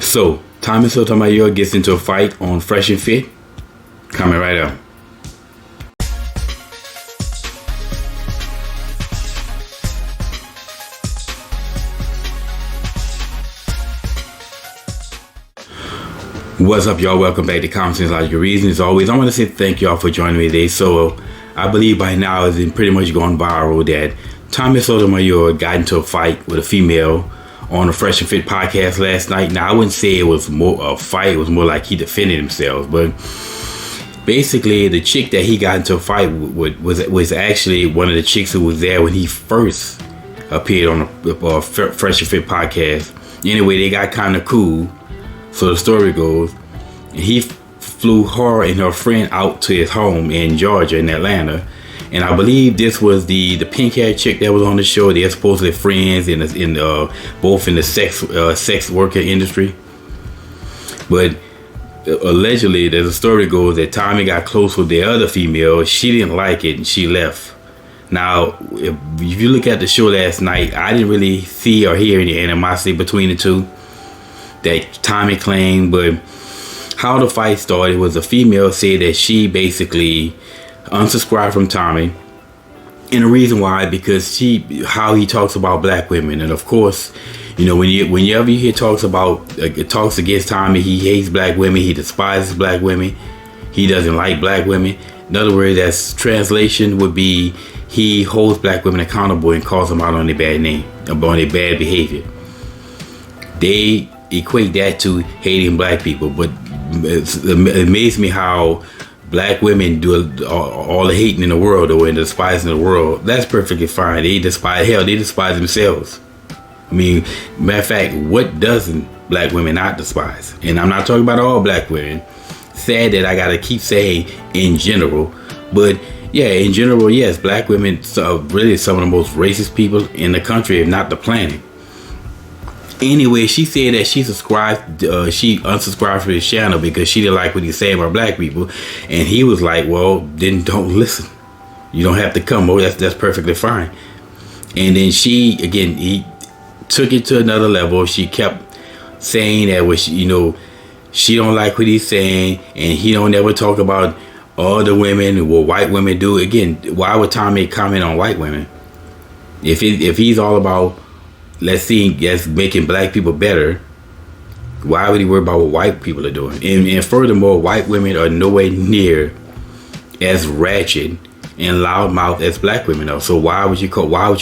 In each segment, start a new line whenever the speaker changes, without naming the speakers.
So, Tommy Sotomayor gets into a fight on Fresh and Fit. Coming right up. What's up, y'all? Welcome back to Common Sense Logical Reason. As always, I want to say thank y'all for joining me today. So, I believe by now it's been pretty much gone viral that Tommy Sotomayor got into a fight with a female on the Fresh and Fit podcast last night. Now, I wouldn't say it was more a fight. It was more like he defended himself. But basically, the chick that he got into a fight with was actually one of the chicks who was there when he first appeared on the Fresh and Fit podcast. Anyway, they got kind of cool. So the story goes, he flew her and her friend out to his home in Georgia, in Atlanta. And I believe this was the pink-haired chick that was on the show. They're supposedly friends both in the sex worker industry. But allegedly, there's a story goes that Tommy got close with the other female. She didn't like it and she left. Now, if you look at the show last night, I didn't really see or hear any animosity between the two that Tommy claimed. But how the fight started was a female said that she basically unsubscribed from Tommy, and the reason why, because how he talks about black women. And of course, you know, whenever you hear talks against Tommy, he hates black women, he despises black women, he doesn't like black women. In other words, that's translation would be he holds black women accountable and calls them out on their bad name, on their bad behavior. They equate that to hating black people, but it amazes me how black women do all the hating in the world or in the despising the world. That's perfectly fine. They despise themselves. I mean, matter of fact, what doesn't black women not despise? And I'm not talking about all black women. Sad that I gotta keep saying in general, but yeah, in general, yes, black women are really some of the most racist people in the country, if not the planet. Anyway, she said that she unsubscribed from his channel because she didn't like what he's saying about black people. And he was like, well, then don't listen. You don't have to come. Oh, that's perfectly fine. And then he took it to another level. She kept saying that, she don't like what he's saying. And he don't ever talk about other women, what white women do. Again, why would Tommy comment on white women? If he's all about, let's making black people better, why would he worry about what white people are doing? And furthermore, white women are nowhere near as ratchet and loudmouth as black women are. So why would you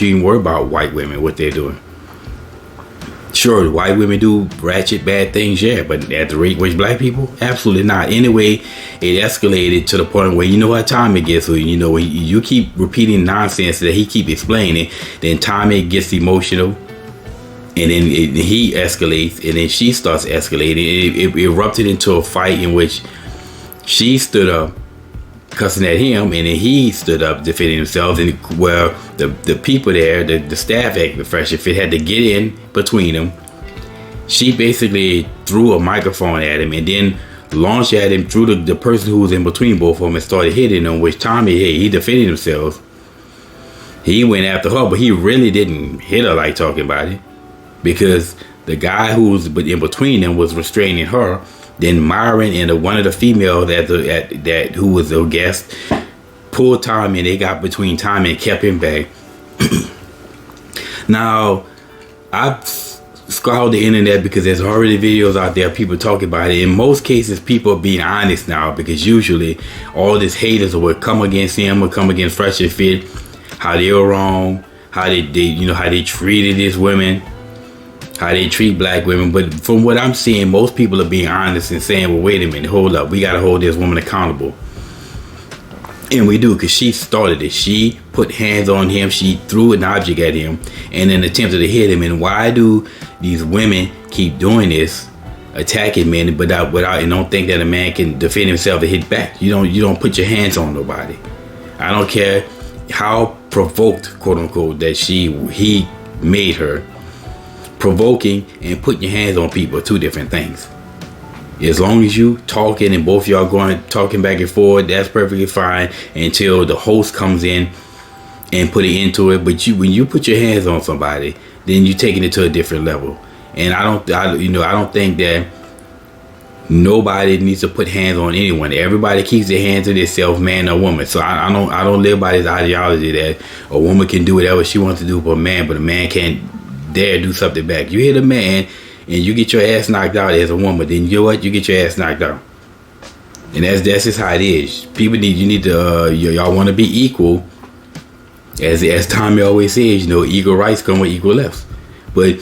even worry about white women, what they're doing? Sure, white women do ratchet bad things, yeah, but at the rate which black people, absolutely not. Anyway, it escalated to the point where, you know what, Tommy gets, when you keep repeating nonsense that he keep explaining, then Tommy gets emotional. And then he escalates, and then she starts escalating. It erupted into a fight in which she stood up cussing at him, and then he stood up defending himself. And where the people there, the staff at the Fresh and Fit, had to get in between them. She basically threw a microphone at him and then launched at him through the person who was in between both of them and started hitting him, which Tommy, he defended himself. He went after her, but he really didn't hit her like talking about it, because the guy who was in between them was restraining her. Then Myron and one of the females that who was a guest pulled Tommy, and they got between Tommy and kept him back. Now, I've scoured the internet because there's already videos out there, people talking about it. In most cases, people are being honest now, because usually all these haters will come against him or come against Fresh and Fit, how they were wrong, how they treated these women, how they treat black women. But from what I'm seeing, most people are being honest and saying, well, wait a minute, hold up, we got to hold this woman accountable. And we do, because she started it. She put hands on him. She threw an object at him and then attempted to hit him. And why do these women keep doing this, attacking men, without and don't think that a man can defend himself and hit back? You don't put your hands on nobody. I don't care how provoked, quote unquote, that he made her. Provoking and putting your hands on people are two different things. As long as you talking and both y'all talking back and forth, that's perfectly fine until the host comes in and put it into it. But when you put your hands on somebody, then you're taking it to a different level. And I don't think that nobody needs to put hands on anyone. Everybody keeps their hands to themselves, man or woman. So I don't live by this ideology that a woman can do whatever she wants to do for a man, but a man can't dare do something back. You hit a man and you get your ass knocked out as a woman, then you know what? You get your ass knocked out. And that's just how it is. Y'all want to be equal. As Tommy always says, equal rights come with equal lefts. But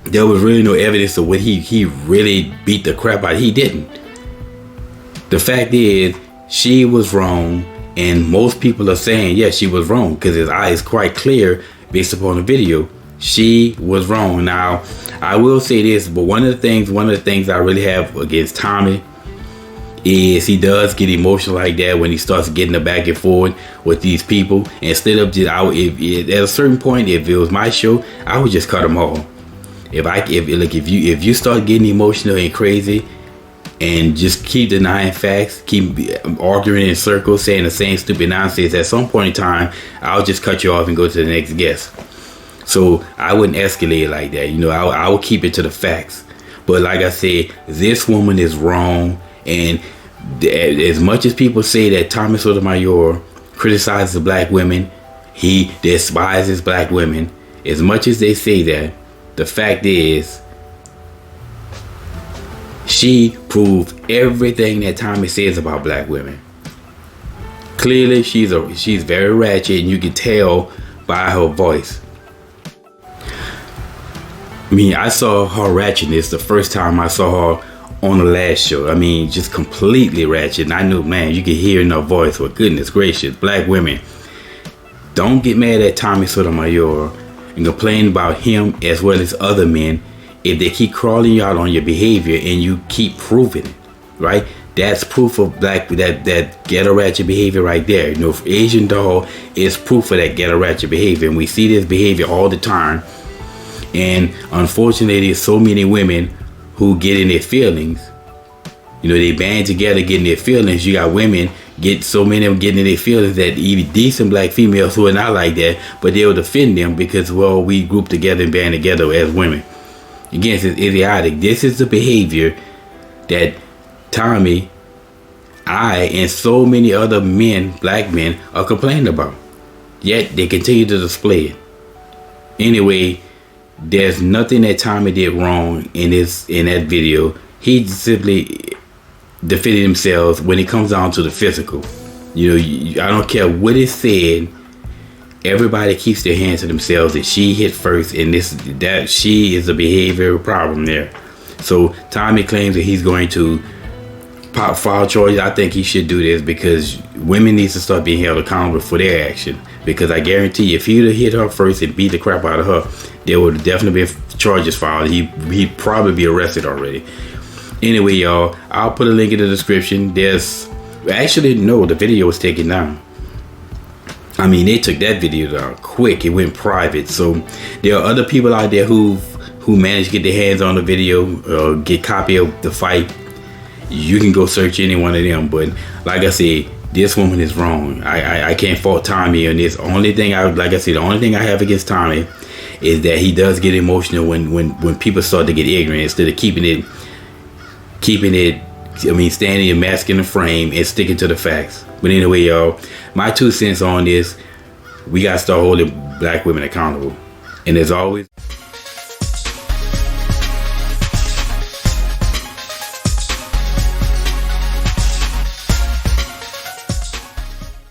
there was really no evidence of what he really beat the crap out. He didn't. The fact is, she was wrong, and most people are saying, yes, she was wrong, because his eye is quite clear based upon the video. She was wrong. Now, I will say this, but one of the things I really have against Tommy is he does get emotional like that when he starts getting the back and forth with these people. Instead of just, at a certain point, if it was my show, I would just cut them off. If you start getting emotional and crazy and just keep denying facts, keep arguing in circles, saying the same stupid nonsense, at some point in time, I'll just cut you off and go to the next guest. So I wouldn't escalate like that. I would keep it to the facts. But like I said, this woman is wrong. And as much as people say that Thomas Sotomayor criticizes black women, he despises black women, as much as they say that, the fact is, she proved everything that Tommy says about black women. Clearly, she's very ratchet, and you can tell by her voice. I mean, I saw her ratchetness the first time I saw her on the last show. I mean, just completely ratchet. And I knew, man, you could hear in her voice, well, goodness gracious, black women, don't get mad at Tommy Sotomayor and complain about him as well as other men if they keep crawling you out on your behavior and you keep proving it, right? That's proof of that ghetto ratchet behavior right there. Asian doll is proof of that ghetto ratchet behavior, and we see this behavior all the time. And unfortunately, there's so many women who get in their feelings. They band together getting their feelings. You got women, so many of them getting in their feelings that even decent black females who are not like that, but they'll defend them because, well, we group together and band together as women. Again, it's idiotic. This is the behavior that Tommy, and so many other men, black men, are complaining about. Yet they continue to display it. Anyway, there's nothing that Tommy did wrong in that video. He simply defended himself when it comes down to the physical. I don't care what is said. Everybody keeps their hands to themselves, and she hit first, and that she is a behavioral problem there. So Tommy claims that he's going to file charges. I think he should do this because women need to start being held accountable for their action. Because I guarantee you, if he'd have hit her first and beat the crap out of her, there would definitely be charges filed. He'd probably be arrested already. Anyway, y'all, I'll put a link in the description. The video was taken down. I mean, they took that video down quick. It went private. So there are other people out there who managed to get their hands on the video or get copy of the fight. You can go search any one of them. But like I said, this woman is wrong. I can't fault Tommy on this. The only thing I have against Tommy is that he does get emotional when people start to get ignorant instead of keeping it. Standing and masking the frame and sticking to the facts. But anyway, y'all, my 2 cents on this, we gotta start holding black women accountable. And as always,